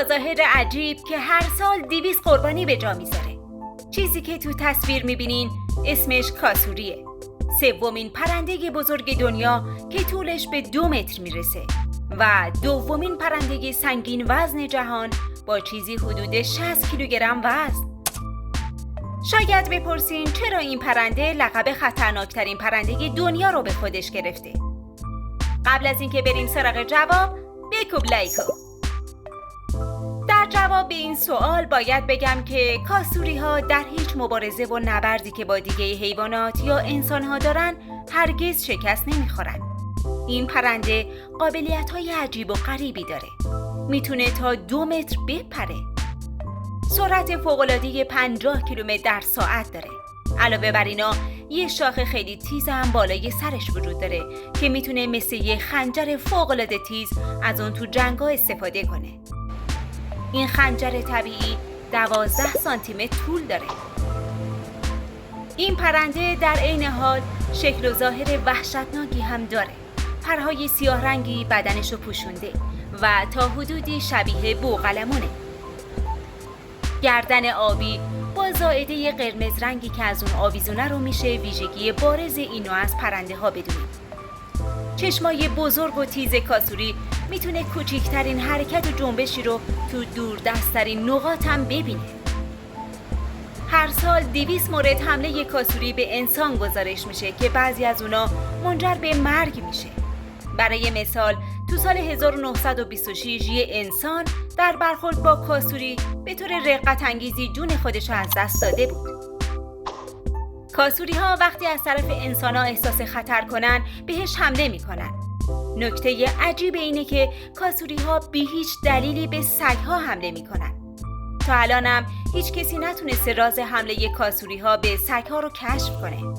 با ظاهر عجیب که هر سال 200 قربانی به جا میذاره. چیزی که تو تصویر میبینین اسمش کاسوریه. سومین پرنده بزرگ دنیا که طولش به 2 متر میرسه و دومین پرنده سنگین وزن جهان با چیزی حدود 60 کیلوگرم وزن. شاید بپرسین چرا این پرنده لقب خطرناکترین پرنده دنیا رو به خودش گرفته؟ قبل از اینکه بریم سراغ جواب، بکوب لایکو. در جواب به این سوال باید بگم که کاسوری ها در هیچ مبارزه و نبردی که با دیگه حیوانات یا انسان ها دارن هرگز شکست نمیخورن. این پرنده قابلیت های عجیب و غریبی داره. میتونه تا 2 متر بپره. سرعت فوق‌العاده 50 کیلومتر در ساعت داره. علاوه بر اینا یه شاخ خیلی تیز هم بالای سرش وجود داره که میتونه مثل یه خنجر فوق‌العاده تیز از اون تو جنگ‌ها استفاده کنه. این خنجر طبیعی 12 سانتی متر طول داره. این پرنده در عین حال شکل و ظاهر وحشتناکی هم داره. پرهای سیاه رنگی بدنشو پوشونده و تا حدودی شبیه بوقلمونه. گردن آبی با زائده قرمز رنگی که از اون آویزونه رو میشه ویژگی بارز اینو از پرنده ها بدونیم. چشمای بزرگ و تیز کاسوری میتونه کوچکترین حرکت و جنبشی رو تو دوردستترین نقاط هم ببینه. هر سال 200 مورد حمله کاسوری به انسان گزارش میشه که بعضی از اونا منجر به مرگ میشه. برای مثال تو سال 1926 یه انسان در برخورد با کاسوری به طور رقت انگیزی جون خودش رو از دست داده بود. کاسوری ها وقتی از طرف انسان ها احساس خطر کنن بهش حمله میکنن. نکته عجیب اینه که کاسوری ها بی هیچ دلیلی به سگ ها حمله میکنن. تا الانم هیچ کسی نتونسته راز حمله کاسوری ها به سگ ها رو کشف کنه.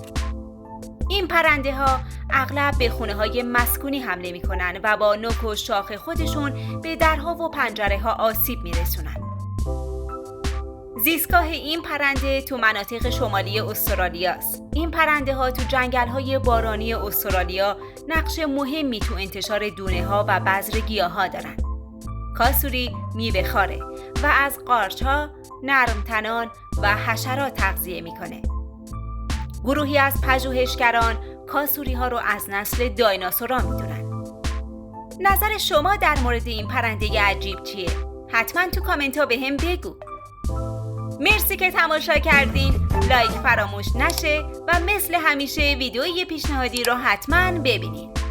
این پرنده ها اغلب به خونه های مسکونی حمله میکنن و با نوک و شاخ خودشون به درها و پنجره ها آسیب میرسونن. زیستگاه این پرنده تو مناطق شمالی استرالیاست. این پرنده ها تو جنگل های بارانی استرالیا نقش مهمی تو انتشار دونه ها و بذر گیاه ها دارن. کاسوری میوه خواره و از قارچ ها، نرمتنان و حشرات تغذیه میکنه. گروهی از پژوهشگران کاسوری ها رو از نسل دایناسورا میدونن. نظر شما در مورد این پرنده عجیب چیه؟ حتما تو کامنت ها به هم بگو. مرسی که تماشا کردین. لایک فراموش نشه و مثل همیشه ویدیوی پیشنهادی رو حتما ببینید.